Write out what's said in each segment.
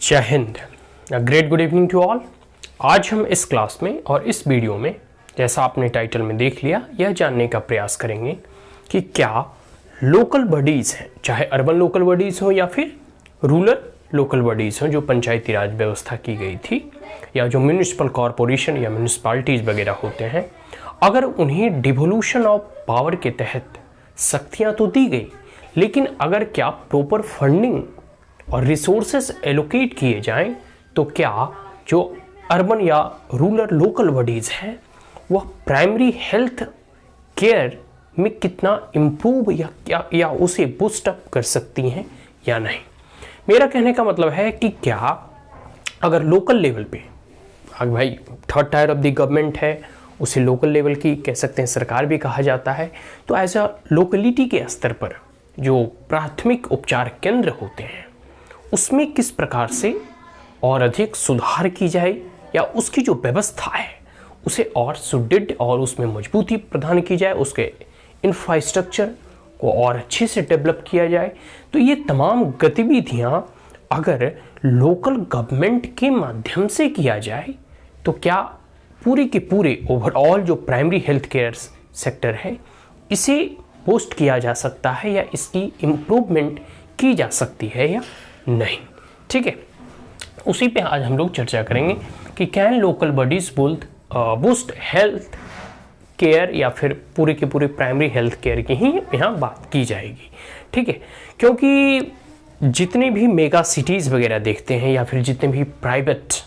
जय हिंद। Great good evening to all. आज हम इस क्लास में और इस वीडियो में, जैसा आपने टाइटल में देख लिया, यह जानने का प्रयास करेंगे कि क्या लोकल बॉडीज़ हैं, चाहे अर्बन लोकल बॉडीज़ हो या फिर रूरल लोकल बॉडीज़ हो, जो पंचायती राज व्यवस्था की गई थी, या जो म्यूनिसिपल कॉरपोरेशन या म्यूनिसिपालिटीज़ वगैरह होते हैं, अगर उन्हें डिवोल्यूशन ऑफ पावर के तहत शक्तियाँ तो दी गई, लेकिन अगर क्या प्रॉपर फंडिंग और रिसोर्सेस एलोकेट किए जाएं, तो क्या जो अर्बन या रूरल लोकल बॉडीज़ हैं वह प्राइमरी हेल्थ केयर में कितना इम्प्रूव या उसे बूस्ट अप कर सकती हैं या नहीं। मेरा कहने का मतलब है कि क्या अगर लोकल लेवल पे, अगर भाई third tier of the government है, उसे लोकल लेवल की कह सकते हैं, सरकार भी कहा जाता है, तो एज अ लोकलिटी के स्तर पर जो प्राथमिक उपचार केंद्र होते हैं उसमें किस प्रकार से और अधिक सुधार की जाए, या उसकी जो व्यवस्था है उसे और सुदृढ़ और उसमें मजबूती प्रदान की जाए, उसके इंफ्रास्ट्रक्चर को और अच्छे से डेवलप किया जाए। तो ये तमाम गतिविधियां अगर लोकल गवर्नमेंट के माध्यम से किया जाए तो क्या पूरे के पूरे ओवरऑल जो प्राइमरी हेल्थ केयर सेक्टर है इसे बूस्ट किया जा सकता है, या इसकी इम्प्रूवमेंट की जा सकती है या नहीं। ठीक है, उसी पे आज हम लोग चर्चा करेंगे कि can local bodies boost health care, या फिर पूरे के पूरे प्राइमरी हेल्थ केयर की ही यहाँ बात की जाएगी। ठीक है, क्योंकि जितने भी मेगा सिटीज़ वगैरह देखते हैं, या फिर जितने भी प्राइवेट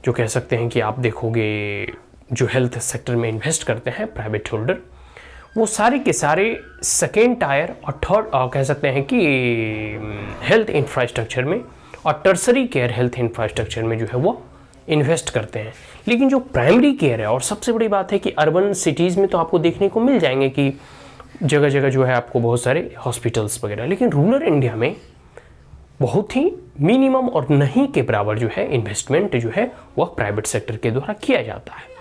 जो कह सकते हैं कि आप देखोगे जो हेल्थ सेक्टर में इन्वेस्ट करते हैं प्राइवेट होल्डर, वो सारे के सारे सेकेंड टायर और थर्ड कह सकते हैं कि हेल्थ इंफ्रास्ट्रक्चर में और टर्सरी केयर हेल्थ इंफ्रास्ट्रक्चर में जो है वो इन्वेस्ट करते हैं। लेकिन जो प्राइमरी केयर है, और सबसे बड़ी बात है कि अर्बन सिटीज़ में तो आपको देखने को मिल जाएंगे कि जगह जगह जो है आपको बहुत सारे हॉस्पिटल्स वगैरह, लेकिन रूरल इंडिया में बहुत ही मिनिमम और नहीं के बराबर जो है इन्वेस्टमेंट जो है वह प्राइवेट सेक्टर के द्वारा किया जाता है।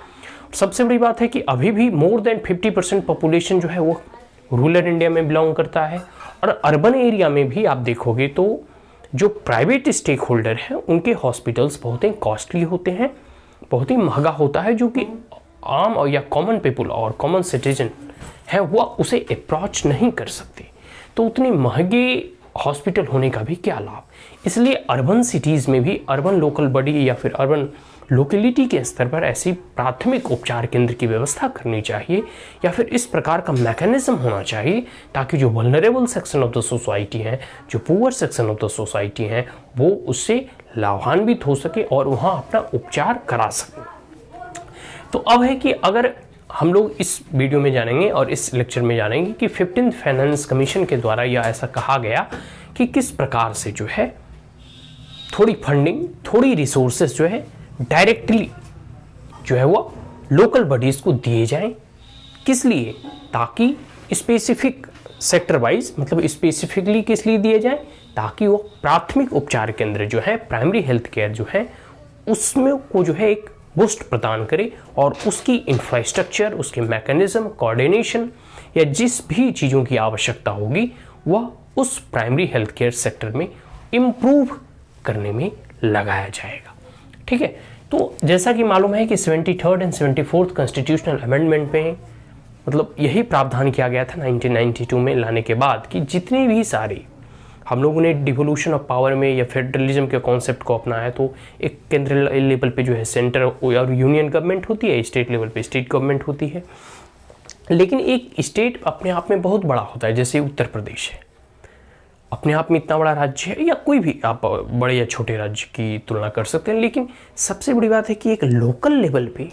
सबसे बड़ी बात है कि अभी भी मोर देन 50% पॉपुलेशन जो है वो रूरल इंडिया में बिलोंग करता है, और अर्बन एरिया में भी आप देखोगे तो जो प्राइवेट स्टेक होल्डर हैं उनके हॉस्पिटल्स बहुत ही कॉस्टली होते हैं, बहुत ही महंगा होता है, जो कि आम और या कॉमन पीपल और कॉमन सिटीजन है वह उसे अप्रोच नहीं कर सकते। तो उतने महंगे हॉस्पिटल होने का भी क्या लाभ। इसलिए अर्बन सिटीज़ में भी अर्बन लोकल बॉडी या फिर अर्बन लोकेलिटी के स्तर पर ऐसी प्राथमिक उपचार केंद्र की व्यवस्था करनी चाहिए, या फिर इस प्रकार का मैकेनिज्म होना चाहिए ताकि जो vulnerable section of the society है, जो poor section of the society है, वो उससे लाभान्वित हो सके और वहाँ अपना उपचार करा सके। तो अब है कि अगर हम लोग इस वीडियो में जानेंगे और इस लेक्चर में जानेंगे कि 15th फाइनेंस कमीशन के द्वारा यह ऐसा कहा गया कि किस प्रकार से जो है थोड़ी फंडिंग, थोड़ी रिसोर्सेज जो है डायरेक्टली जो है वो लोकल बॉडीज़ को दिए जाएं। किस लिए? ताकि स्पेसिफिक सेक्टर वाइज, मतलब स्पेसिफिकली किस लिए दिए जाएं, ताकि वो प्राथमिक उपचार केंद्र जो है, प्राइमरी हेल्थ केयर जो है, उसमें को जो है एक बूस्ट प्रदान करे, और उसकी इंफ्रास्ट्रक्चर, उसके मैकेनिज्म, कोऑर्डिनेशन या जिस भी चीज़ों की आवश्यकता होगी वह उस प्राइमरी हेल्थ केयर सेक्टर में इम्प्रूव करने में लगाया जाएगा। ठीक है, तो जैसा कि मालूम है कि 73rd and 74th constitutional amendment में मतलब यही प्रावधान किया गया था 1992 में लाने के बाद कि जितने भी सारे हम लोगों ने डिवोल्यूशन ऑफ पावर में या फेडरलिज्म के कॉन्सेप्ट को अपनाया, तो एक केंद्र लेवल पे जो है सेंटर और यूनियन गवर्नमेंट होती है, स्टेट लेवल पे स्टेट गवर्नमेंट होती है। लेकिन एक स्टेट अपने आप में बहुत बड़ा होता है, जैसे उत्तर प्रदेश है, अपने आप में इतना बड़ा राज्य है, या कोई भी आप बड़े या छोटे राज्य की तुलना कर सकते हैं। लेकिन सबसे बड़ी बात है कि एक लोकल लेवल पे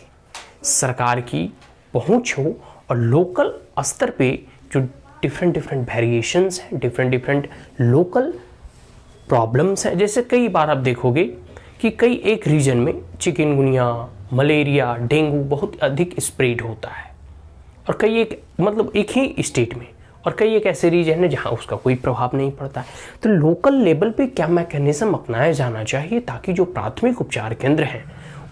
सरकार की पहुंच हो, और लोकल स्तर पे जो डिफरेंट वेरिएशंस हैं, डिफरेंट लोकल प्रॉब्लम्स हैं। जैसे कई बार आप देखोगे कि कई एक रीजन में चिकनगुनिया, मलेरिया, डेंगू बहुत अधिक स्प्रेड होता है, और कई एक मतलब एक ही स्टेट में, और कई एक ऐसे रीजन है जहाँ उसका कोई प्रभाव नहीं पड़ता है। तो लोकल लेवल पे क्या मैकेनिज्म अपनाया जाना चाहिए ताकि जो प्राथमिक उपचार केंद्र हैं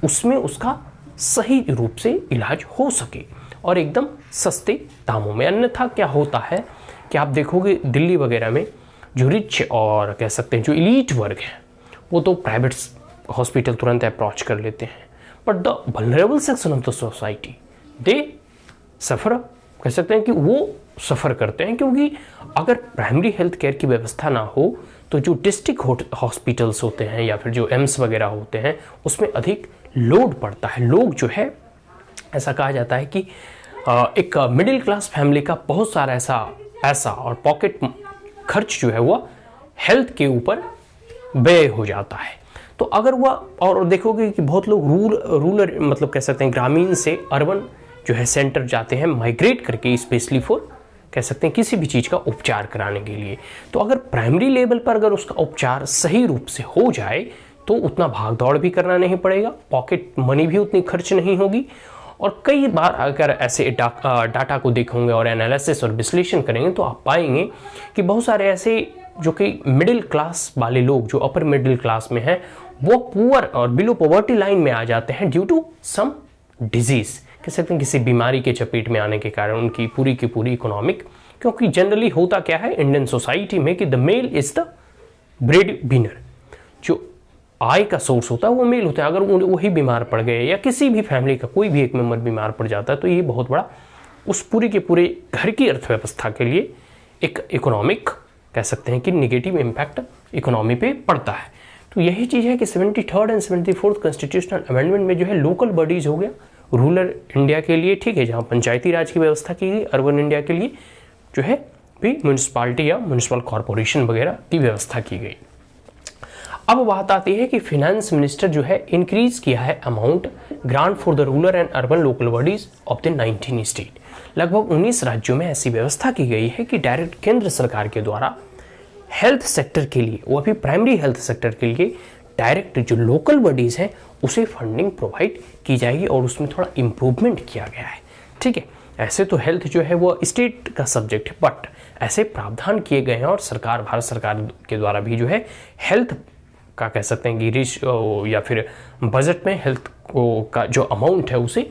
उसमें उसका सही रूप से इलाज हो सके और एकदम सस्ते दामों में। अन्यथा क्या होता है कि आप देखोगे दिल्ली वगैरह में जो रिच और कह सकते हैं जो इलीट वर्ग है वो तो प्राइवेट हॉस्पिटल तुरंत अप्रोच कर लेते हैं, but the vulnerable section of the society they suffer, कह सकते हैं कि वो सफ़र करते हैं, क्योंकि अगर प्राइमरी हेल्थ केयर की व्यवस्था ना हो तो जो डिस्ट्रिक्ट हॉस्पिटल्स होते हैं या फिर जो एम्स वगैरह होते हैं उसमें अधिक लोड पड़ता है। लोग जो है, ऐसा कहा जाता है कि एक मिडिल क्लास फैमिली का बहुत सारा ऐसा पैसा और पॉकेट खर्च जो है वह हेल्थ के ऊपर व्यय हो जाता है। तो अगर वह, और देखोगे कि बहुत लोग रूरल मतलब कह सकते हैं ग्रामीण से अर्बन जो है सेंटर जाते हैं माइग्रेट करके, स्पेशली फॉर कह सकते हैं किसी भी चीज़ का उपचार कराने के लिए। तो अगर प्राइमरी लेवल पर अगर उसका उपचार सही रूप से हो जाए तो उतना भाग दौड़ भी करना नहीं पड़ेगा, पॉकेट मनी भी उतनी खर्च नहीं होगी। और कई बार अगर ऐसे डाटा को देखोगे और एनालिसिस और विश्लेषण करेंगे तो आप पाएंगे कि बहुत सारे ऐसे जो कि मिडिल क्लास वाले लोग जो अपर मिडिल क्लास में हैं वो पुअर और बिलो पॉवर्टी लाइन में आ जाते हैं ड्यू टू सम डिजीज़, कह सकते हैं किसी बीमारी के चपेट में आने के कारण उनकी पूरी की पूरी इकोनॉमिक, क्योंकि जनरली होता क्या है इंडियन सोसाइटी में कि the male is the breadwinner, जो आय का सोर्स होता है वो मेल होता है। अगर वही बीमार पड़ गए या किसी भी फैमिली का कोई भी एक मेंबर बीमार पड़ जाता है तो ये बहुत बड़ा उस पूरी के पूरे घर की अर्थव्यवस्था के लिए एक इकोनॉमिक, कह सकते हैं कि निगेटिव इम्पैक्ट इकोनॉमी पे पड़ता है। तो यही चीज़ है कि 73rd and 74th constitutional amendment में जो है लोकल बॉडीज हो गया रूरल इंडिया के लिए, ठीक है, जहाँ पंचायती राज की व्यवस्था की गई, अर्बन इंडिया के लिए जो है भी म्यूनिसिपालिटी या म्यूनिसिपल कॉरपोरेशन वगैरह की व्यवस्था की गई। अब बात आती है कि फाइनेंस मिनिस्टर जो है इंक्रीज किया है amount grant for the rural and urban local bodies of the 19 state. लगभग 19 राज्यों में ऐसी व्यवस्था की गई है कि डायरेक्ट केंद्र सरकार के द्वारा हेल्थ सेक्टर के लिए, वो अभी प्राइमरी हेल्थ सेक्टर के लिए डायरेक्ट जो लोकल बॉडीज हैं उसे फंडिंग प्रोवाइड की जाएगी और उसमें थोड़ा इम्प्रूवमेंट किया गया है, ठीक है। ऐसे तो हेल्थ जो है वो स्टेट का सब्जेक्ट है, बट ऐसे प्रावधान किए गए हैं और सरकार, भारत सरकार के द्वारा भी जो है हेल्थ का, कह सकते हैं कि रिच या फिर बजट में हेल्थ का जो अमाउंट है उसे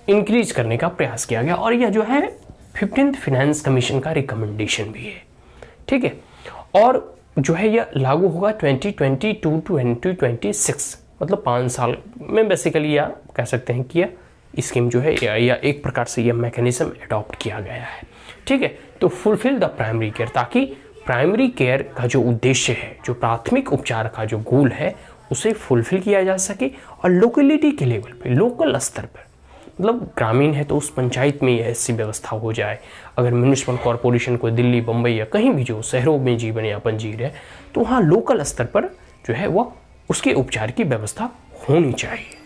इंक्रीज करने का प्रयास किया गया। और यह जो है 15th फाइनेंस कमीशन का रिकमेंडेशन भी है, ठीक है। और जो है यह लागू होगा 2022 to 2026, मतलब 5 साल में बेसिकली, या कह सकते हैं कि यह स्कीम जो है या एक प्रकार से यह मैकेनिज्म अडॉप्ट किया गया है, ठीक है। तो फुलफिल द प्राइमरी केयर, ताकि प्राइमरी केयर का जो उद्देश्य है, जो प्राथमिक उपचार का जो गोल है उसे फुलफिल किया जा सके। और लोकेलिटी के लेवल पे, लोकल स्तर पर, मतलब ग्रामीण है तो उस पंचायत में ऐसी व्यवस्था हो जाए। अगर म्यूनिसिपल कॉरपोरेशन को दिल्ली, बम्बई या कहीं भी जो शहरों में जीवन यापन जी रहे तो वहाँ लोकल स्तर पर जो है वह उसके उपचार की व्यवस्था होनी चाहिए,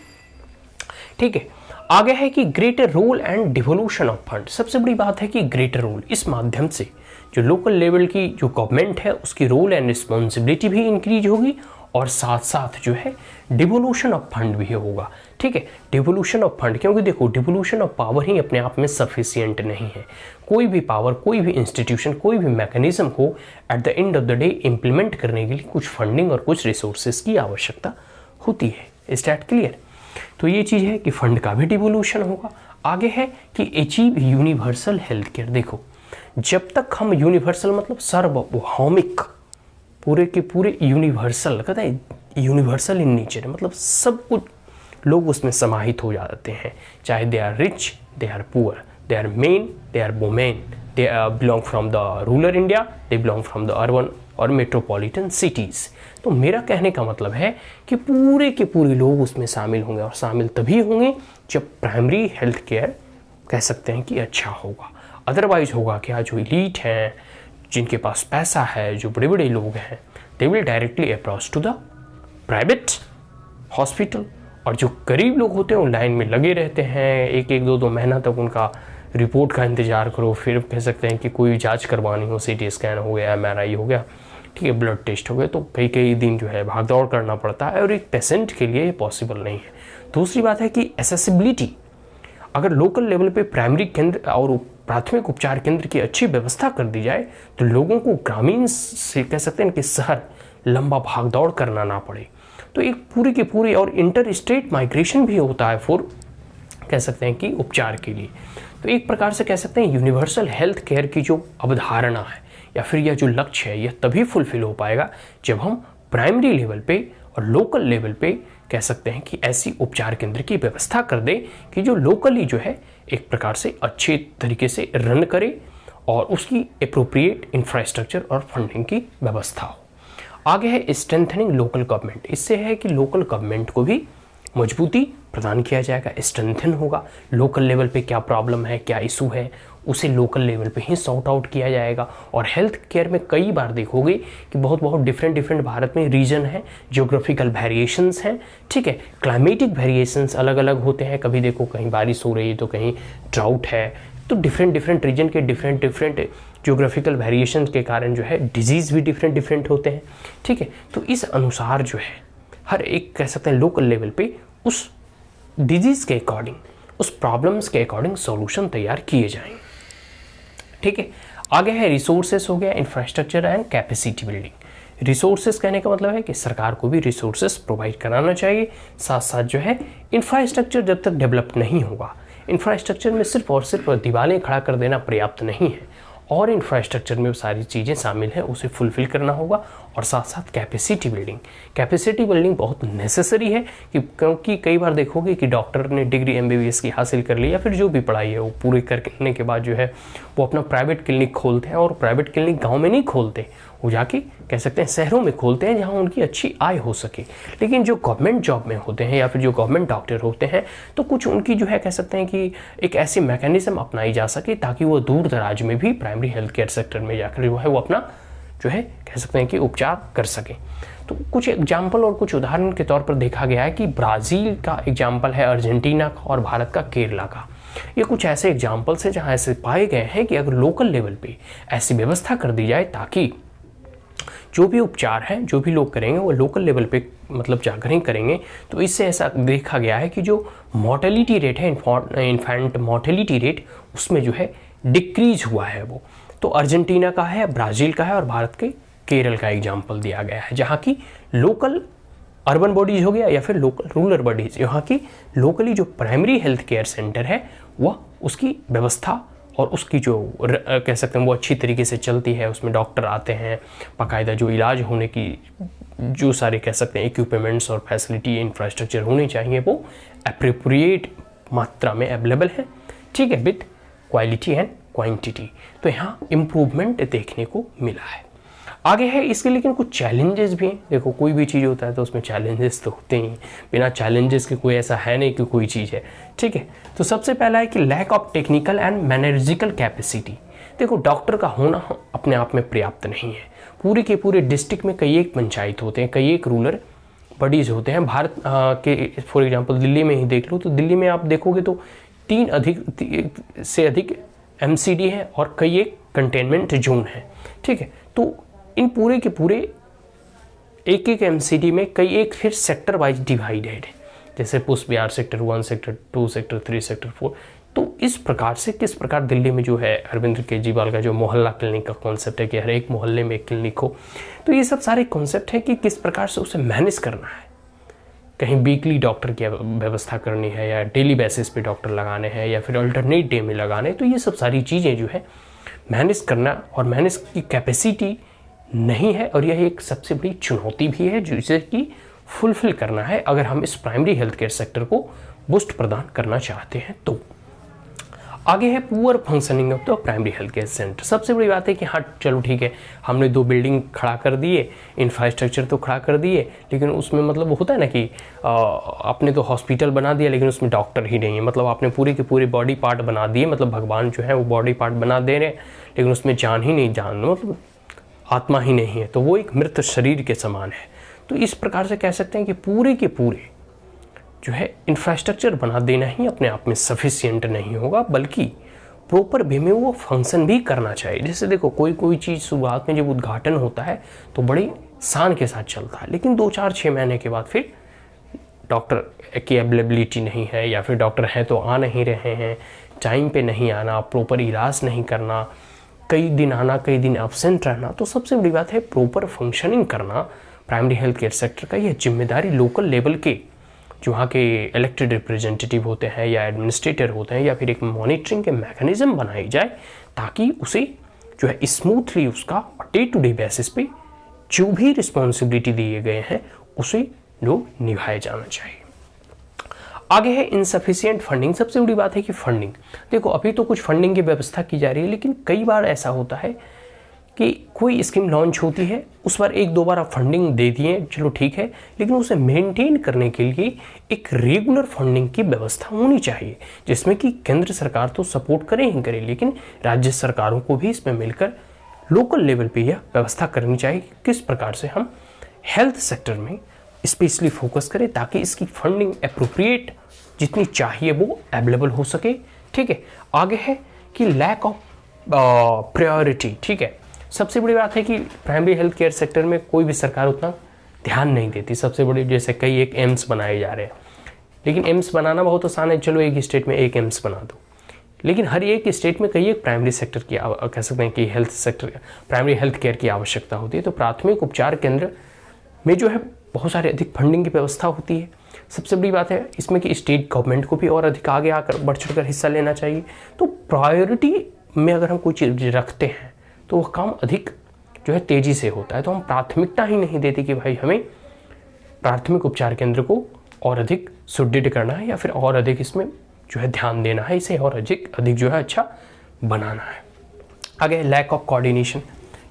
ठीक है। आगे है कि greater role and devolution of fund. सबसे बड़ी बात है कि ग्रेटर रोल, इस माध्यम से जो लोकल लेवल की जो गवर्नमेंट है उसकी रोल एंड रिस्पॉन्सिबिलिटी भी इंक्रीज होगी और साथ साथ जो है डिवोल्यूशन ऑफ फंड भी होगा, ठीक है। डिवोल्यूशन ऑफ फंड, क्योंकि देखो डिवोल्यूशन ऑफ पावर ही अपने आप में सफिशिएंट नहीं है। कोई भी पावर, कोई भी इंस्टीट्यूशन, कोई भी मैकेनिज्म को at the end of the day implement करने के लिए कुछ फंडिंग और कुछ रिसोर्सेज की आवश्यकता होती है। Is that clear? तो ये चीज़ है कि फंड का भी डिवोल्यूशन होगा। आगे है कि अचीव यूनिवर्सल हेल्थ केयर। देखो जब तक हम यूनिवर्सल मतलब सार्वभौमिक, पूरे के पूरे यूनिवर्सल, कहते हैं यूनिवर्सल इन नेचर, मतलब सब कुछ लोग उसमें समाहित हो जाते हैं, चाहे they are rich, they are poor, they are men, they are women, they belong from the rural India, they belong from the urban और मेट्रोपॉलिटन सिटीज़। तो मेरा कहने का मतलब है कि पूरे के पूरे लोग उसमें शामिल होंगे, और शामिल तभी होंगे जब प्राइमरी हेल्थ केयर, कह सकते हैं कि अच्छा होगा। अदरवाइज होगा क्या, जो इलीट हैं, जिनके पास पैसा है, जो बड़े बड़े लोग हैं, they will directly approach to the private hospital, और जो गरीब लोग होते हैं वो लाइन में लगे रहते हैं, एक एक दो महीना तक उनका रिपोर्ट का इंतज़ार करो, फिर कह सकते हैं कि कोई जांच करवानी हो, CT स्कैन हो गया, MRI हो गया, ठीक है, ब्लड टेस्ट हो गया, तो कई कई दिन जो है भाग दौड़ करना पड़ता है और एक पेशेंट के लिए ये पॉसिबल नहीं है। दूसरी बात है कि एसेसिबिलिटी, अगर लोकल लेवल पे प्राइमरी केंद्र और प्राथमिक उपचार केंद्र की अच्छी व्यवस्था कर दी जाए तो लोगों को ग्रामीण से, कह सकते हैं कि शहर लंबा भाग दौड़ करना ना पड़े। तो एक पूरी के पूरी, और इंटर स्टेट माइग्रेशन भी होता है फॉर, कह सकते हैं कि उपचार के लिए। तो एक प्रकार से कह सकते हैं यूनिवर्सल हेल्थ केयर की जो अवधारणा है या फिर यह जो लक्ष्य है, यह तभी फुलफिल हो पाएगा जब हम प्राइमरी लेवल पे और लोकल लेवल पे कह सकते हैं कि ऐसी उपचार केंद्र की व्यवस्था कर दे कि जो लोकली जो है एक प्रकार से अच्छे तरीके से रन करे और उसकी एप्रोप्रिएट इंफ्रास्ट्रक्चर और फंडिंग की व्यवस्था हो। आगे है स्ट्रेंथनिंग लोकल गवर्नमेंट। इससे है कि लोकल गवर्नमेंट को भी मजबूती प्रदान किया जाएगा, स्ट्रेंथन होगा। लोकल लेवल पे क्या प्रॉब्लम है, क्या इशू है, उसे लोकल लेवल पे ही सॉर्ट आउट किया जाएगा। और हेल्थ केयर में कई बार देखोगे कि बहुत डिफरेंट भारत में रीजन है, जियोग्राफिकल वेरिएशंस हैं, ठीक है, क्लाइमेटिक वेरिएशंस अलग अलग होते हैं। कभी देखो कहीं बारिश हो रही है तो कहीं ड्राउट है, तो डिफरेंट रीजन के डिफरेंट जियोग्राफिकल वेरिएशन के कारण जो है डिजीज़ भी डिफरेंट होते हैं, ठीक है। तो इस अनुसार जो है हर एक कह सकते हैं लोकल लेवल पे उस डिजीज़ के अकॉर्डिंग, उस प्रॉब्लम्स के अकॉर्डिंग सॉल्यूशन तैयार किए जाएंगे, ठीक है। आगे है रिसोर्सेस हो गया, infrastructure and capacity building. Resources कहने का मतलब है कि सरकार को भी रिसोर्सेस प्रोवाइड कराना चाहिए। साथ साथ जो है इंफ्रास्ट्रक्चर जब तक डेवलप नहीं होगा, इंफ्रास्ट्रक्चर में सिर्फ और सिर्फ दीवारें खड़ा कर देना पर्याप्त नहीं है, और इंफ्रास्ट्रक्चर में सारी चीज़ें शामिल हैं, उसे फुलफिल करना होगा। और साथ साथ कैपेसिटी बिल्डिंग बहुत नेसेसरी है क्योंकि कई बार देखोगे कि डॉक्टर ने डिग्री MBBS की हासिल कर ली या फिर जो भी पढ़ाई है वो पूरी करने के बाद जो है वो अपना प्राइवेट क्लिनिक खोलते हैं, और प्राइवेट क्लिनिक गाँव में नहीं खोलते, वो जाके कह सकते हैं शहरों में खोलते हैं जहाँ उनकी अच्छी आय हो सके। लेकिन जो गवर्नमेंट जॉब में होते हैं या फिर जो गवर्नमेंट डॉक्टर होते हैं तो कुछ उनकी जो है कह सकते हैं कि एक ऐसी मैकेनिज्म अपनाई जा सके ताकि वो दूर दराज में भी प्राइमरी हेल्थ केयर सेक्टर में जाकर जो है वो अपना जो है कह सकते हैं कि उपचार कर सके। तो कुछ एग्जाम्पल और कुछ उदाहरण के तौर पर देखा गया है कि ब्राज़ील का एग्जाम्पल है, अर्जेंटीना का, और भारत का केरला का। ये कुछ ऐसे एग्जाम्पल्स हैं जहाँ ऐसे पाए गए हैं कि अगर लोकल लेवल पे ऐसी व्यवस्था कर दी जाए ताकि जो भी उपचार है जो भी लोग करेंगे वो लोकल लेवल पे मतलब जाकर ही करेंगे, तो इससे ऐसा देखा गया है कि जो मॉर्टेलिटी रेट है, इन्फेंट मॉर्टेलिटी रेट, उसमें जो है डिक्रीज हुआ है वो। तो अर्जेंटीना का है, ब्राज़ील का है, और भारत के केरल का एग्जाम्पल दिया गया है, जहाँ की लोकल अर्बन बॉडीज हो गया या फिर लोकल रूरल बॉडीज, यहाँ की लोकली जो प्राइमरी हेल्थ केयर सेंटर है वह उसकी व्यवस्था और उसकी जो कह सकते हैं वो अच्छी तरीके से चलती है, उसमें डॉक्टर आते हैं, बाकायदा जो इलाज होने की जो सारे कह सकते हैं इक्विपमेंट्स और फैसिलिटी इंफ्रास्ट्रक्चर होने चाहिए वो एप्रोप्रिएट मात्रा में अवेलेबल है, ठीक है, विद क्वालिटी एंड क्वांटिटी। तो यहाँ इम्प्रूवमेंट देखने को मिला है। आगे है इसके लेकिन कुछ चैलेंजेस भी हैं। देखो कोई भी चीज़ होता है तो उसमें चैलेंजेस तो होते ही, बिना चैलेंजेस के कोई ऐसा है नहीं कि कोई चीज़ है, ठीक है। तो सबसे पहला है कि lack of technical and managerial capacity. देखो डॉक्टर का होना अपने आप में पर्याप्त नहीं है। पूरे के पूरे डिस्ट्रिक्ट में कई एक पंचायत होते हैं, कई एक रूरल बॉडीज़ होते हैं। भारत के फॉर एग्जांपल दिल्ली में ही देख लो, तो दिल्ली में आप देखोगे तो 3 से अधिक MCD है और कई एक कंटेनमेंट जोन है, ठीक है। तो इन पूरे के पूरे एक MCD में कई एक फिर सेक्टर वाइज डिवाइडेड है, जैसे पुष्प Bihar sector 1, sector 2, sector 3, sector 4। तो इस प्रकार से किस प्रकार दिल्ली में जो है अरविंद केजरीवाल का जो मोहल्ला क्लिनिक का कॉन्सेप्ट है कि हर एक मोहल्ले में एक क्लिनिक हो, तो ये सब सारे कॉन्सेप्ट है कि किस प्रकार से उसे मैनेज करना है। कहीं वीकली डॉक्टर की व्यवस्था करनी है या डेली बेसिस पे डॉक्टर लगाने हैं या फिर अल्टरनेट डे में लगाने, तो ये सब सारी चीज़ें जो है मैनेज करना और मैनेज की कैपेसिटी नहीं है, और यह एक सबसे बड़ी चुनौती भी है जिसे कि फुलफिल करना है अगर हम इस प्राइमरी हेल्थ केयर सेक्टर को बूस्ट प्रदान करना चाहते हैं। तो आगे है poor functioning of the primary health care centre. सबसे बड़ी बात है कि हाँ चलो ठीक है, हमने 2 बिल्डिंग खड़ा कर दिए, इंफ्रास्ट्रक्चर तो खड़ा कर दिए, लेकिन उसमें मतलब होता है ना कि आपने तो हॉस्पिटल बना दिया लेकिन उसमें डॉक्टर ही नहीं है। मतलब आपने पूरे के पूरे बॉडी पार्ट बना दिए, मतलब भगवान जो है वो बॉडी पार्ट बना दे रहे हैं लेकिन उसमें जान ही नहीं, जान मतलब आत्मा ही नहीं है, तो वो एक मृत शरीर के समान है। तो इस प्रकार से कह सकते हैं कि पूरे के पूरे जो है इंफ्रास्ट्रक्चर बना देना ही अपने आप में सफिशिएंट नहीं होगा, बल्कि प्रॉपर वे में वो फंक्शन भी करना चाहिए। जैसे देखो कोई चीज़ शुरुआत में जब उद्घाटन होता है तो बड़ी शान के साथ चलता है, लेकिन 2-4-6 महीने के बाद फिर डॉक्टर की अवेलेबिलिटी नहीं है या फिर डॉक्टर हैं तो आ नहीं रहे हैं, टाइम पे नहीं आना, प्रॉपर इलाज नहीं करना, कई दिन आना कई दिन एब्सेंट रहना। तो सबसे बड़ी बात है प्रॉपर फंक्शनिंग करना प्राइमरी हेल्थ केयर सेक्टर का। यह जिम्मेदारी लोकल लेवल के जो वहाँ के इलेक्टेड रिप्रेजेंटेटिव होते हैं या एडमिनिस्ट्रेटर होते हैं या फिर एक मॉनिटरिंग के मैकेनिज्म बनाई जाए ताकि उसे जो है स्मूथली उसका डे टू डे बेसिस पे जो भी रिस्पॉन्सिबिलिटी दिए गए हैं उसे जो निभाया जाना चाहिए। आगे है इनसफिशिएंट फंडिंग। सबसे बड़ी बात है कि फंडिंग, देखो अभी तो कुछ फंडिंग की व्यवस्था की जा रही है, लेकिन कई बार ऐसा होता है कि कोई स्कीम लॉन्च होती है, उस पर एक दो बार आप फंडिंग दे दिए, चलो ठीक है, लेकिन उसे मेंटेन करने के लिए एक रेगुलर फंडिंग की व्यवस्था होनी चाहिए, जिसमें कि केंद्र सरकार तो सपोर्ट करे ही करे, लेकिन राज्य सरकारों को भी इसमें मिलकर लोकल लेवल पे यह व्यवस्था करनी चाहिए कि किस प्रकार से हम हेल्थ सेक्टर में स्पेशली फोकस करें ताकि इसकी फंडिंग अप्रोप्रिएट जितनी चाहिए वो अवेलेबल हो सके। ठीक है, आगे है कि लैक ऑफ प्रायोरिटी। ठीक है, सबसे बड़ी बात है कि प्राइमरी हेल्थ केयर सेक्टर में कोई भी सरकार उतना ध्यान नहीं देती। सबसे बड़ी, जैसे कई एक एम्स बनाए जा रहे हैं, लेकिन एम्स बनाना बहुत आसान है, चलो एक स्टेट में एक एम्स बना दो, लेकिन हर एक स्टेट में कई एक प्राइमरी सेक्टर की कह सकते हैं कि health sector primary health care की आवश्यकता होती है। तो प्राथमिक उपचार केंद्र में जो है बहुत सारे अधिक फंडिंग की व्यवस्था होती है। सबसे बड़ी बात है इसमें कि स्टेट गवर्नमेंट को भी और अधिक आगे आकर बढ़ चढ़ कर हिस्सा लेना चाहिए। तो प्रायोरिटी में अगर हम कोई चीज़ रखते हैं तो वह काम अधिक जो है तेज़ी से होता है। तो हम प्राथमिकता ही नहीं देते कि भाई हमें प्राथमिक उपचार केंद्र को और अधिक सुदृढ़ करना है या फिर और अधिक इसमें जो है ध्यान देना है, इसे और अधिक जो है अच्छा बनाना है। आगे लैक ऑफ कोऑर्डिनेशन।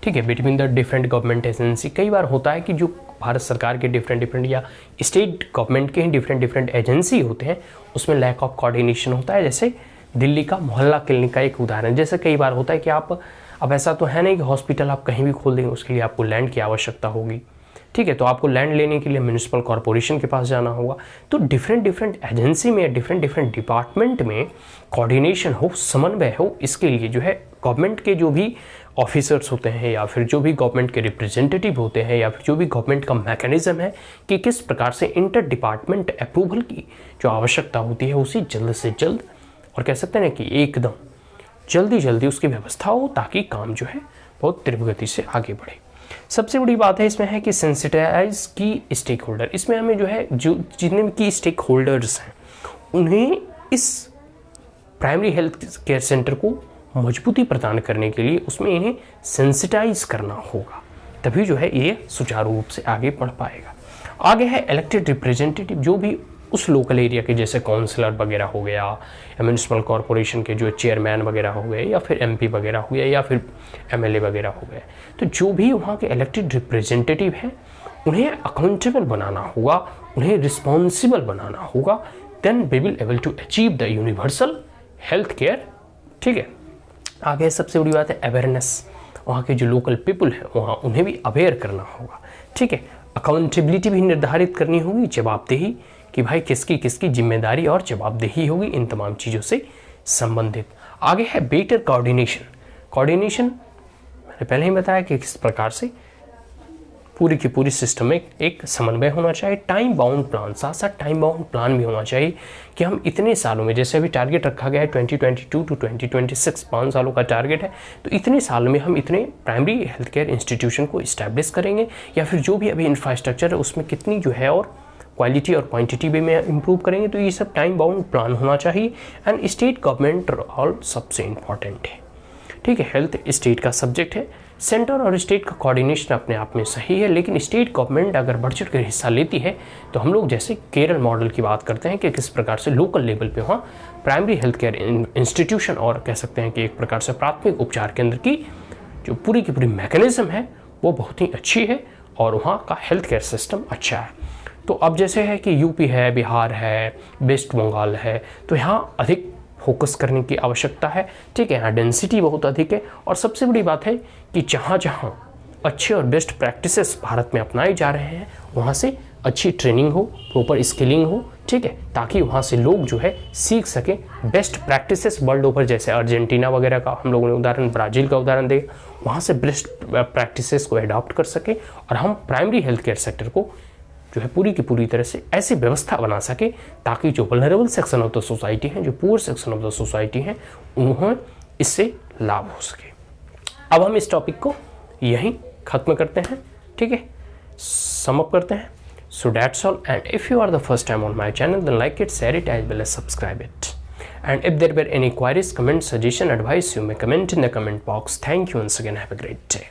ठीक है, between the different government agency. कई बार होता है कि जो भारत सरकार के डिफरेंट या स्टेट गवर्नमेंट के डिफरेंट एजेंसी होते हैं उसमें लैक ऑफ कोऑर्डिनेशन होता है। जैसे दिल्ली का मोहल्ला क्लिनिक का एक उदाहरण, जैसे कई बार होता है कि आप, अब ऐसा तो है नहीं कि हॉस्पिटल आप कहीं भी खोल देंगे, उसके लिए आपको लैंड की आवश्यकता होगी। ठीक है, तो आपको लैंड लेने के लिए म्यूनिसिपल कॉर्पोरेशन के पास जाना होगा। तो डिफरेंट एजेंसी में डिफरेंट डिपार्टमेंट में कोऑर्डिनेशन हो, समन्वय हो, इसके लिए जो है गवर्नमेंट के जो भी ऑफिसर्स होते हैं या फिर जो भी गवर्नमेंट के रिप्रेजेंटेटिव होते हैं या फिर जो भी गवर्नमेंट का मैकेनिज्म है कि किस प्रकार से इंटर डिपार्टमेंट अप्रूवल की जो आवश्यकता होती है उसी जल्द से जल्द और कह सकते हैं कि एकदम जल्दी उसकी व्यवस्था हो ताकि काम जो है बहुत तीव्र गति से आगे बढ़े। सबसे बड़ी बात है इसमें है कि सेंसिटाइज की स्टेक होल्डर। इसमें हमें जो है जो जितने भी स्टेक होल्डर्स हैं उन्हें इस प्राइमरी हेल्थ केयर सेंटर को मजबूती प्रदान करने के लिए उसमें इन्हें सेंसिटाइज करना होगा, तभी जो है ये सुचारू रूप से आगे बढ़ पाएगा। आगे है इलेक्टेड रिप्रेजेंटेटिव, जो भी उस लोकल एरिया के जैसे काउंसलर वगैरह हो गया या म्यूनिसिपल कॉर्पोरेशन के जो चेयरमैन वगैरह हो गए या फिर एमपी वगैरह हो गया या फिर एमएलए वगैरह हो गए, तो जो भी वहाँ के इलेक्टेड रिप्रेजेंटेटिव हैं उन्हें अकाउंटेबल बनाना होगा, उन्हें रिस्पॉन्सिबल बनाना होगा, then we will able to achieve the universal health care. ठीक है, आगे सबसे बड़ी बात है अवेयरनेस। वहाँ के जो लोकल पीपल हैं वहाँ उन्हें भी अवेयर करना होगा। ठीक है, अकाउंटेबिलिटी भी निर्धारित करनी होगी, जवाबदेही कि भाई किसकी किसकी जिम्मेदारी और जवाबदेही होगी इन तमाम चीज़ों से संबंधित। आगे है बेटर कोऑर्डिनेशन मैंने पहले ही बताया कि किस प्रकार से पूरी की पूरी सिस्टम में एक समन्वय होना चाहिए। टाइम बाउंड प्लान, साथ साथ टाइम बाउंड प्लान भी होना चाहिए कि हम इतने सालों में, जैसे अभी टारगेट रखा गया है 2022 टू 2026, 5 सालों का टारगेट है, तो इतने साल में हम इतने प्राइमरी हेल्थ केयर इंस्टीट्यूशन को इस्टेब्लिश करेंगे या फिर जो भी अभी इंफ्रास्ट्रक्चर है उसमें कितनी जो है और क्वालिटी और क्वांटिटी में इम्प्रूव करेंगे। तो ये सब टाइम बाउंड प्लान होना चाहिए। एंड स्टेट गवर्नमेंट रोल सबसे इम्पॉर्टेंट है। ठीक है, हेल्थ स्टेट का सब्जेक्ट है, सेंटर और स्टेट का कोऑर्डिनेशन अपने आप में सही है, लेकिन स्टेट गवर्नमेंट अगर बढ़ चढ़ कर हिस्सा लेती है तो हम लोग जैसे केरल मॉडल की बात करते हैं कि किस प्रकार से लोकल लेवल पे वहाँ प्राइमरी हेल्थ केयर इंस्टीट्यूशन और कह सकते हैं कि एक प्रकार से प्राथमिक उपचार केंद्र की जो पूरी की पूरी मैकेनिज्म है वो बहुत ही अच्छी है और वहाँ का हेल्थ केयर सिस्टम अच्छा है। तो अब जैसे है कि यूपी है, बिहार है, वेस्ट बंगाल है, तो यहाँ अधिक फोकस करने की आवश्यकता है। ठीक है, यहाँ डेंसिटी बहुत अधिक है और सबसे बड़ी बात है कि जहाँ जहाँ अच्छे और बेस्ट प्रैक्टिसेस भारत में अपनाए जा रहे हैं वहाँ से अच्छी ट्रेनिंग हो, प्रॉपर स्किलिंग हो। ठीक है, ताकि वहाँ से लोग जो है सीख सकें बेस्ट प्रैक्टिसेस वर्ल्ड ओवर, जैसे अर्जेंटीना वगैरह का हम लोगों ने उदाहरण, ब्राज़ील का उदाहरण दिया, वहाँ से बेस्ट प्रैक्टिसेस को अडॉप्ट कर सकें और हम प्राइमरी हेल्थ केयर सेक्टर को जो है पूरी की पूरी तरह से ऐसी व्यवस्था बना सके ताकि जो vulnerable section of the society हैं, जो poor section of the society हैं, उन्हें इससे लाभ हो सके। अब हम इस टॉपिक को यहीं ख़त्म करते हैं। ठीक है, सम अप करते हैं। So that's all, and if you are the first time on my channel then like it, share it as well as subscribe it, and if there were any queries, comments, suggestion, advice, you may comment in the comment box. Thank you once again. Have a great day.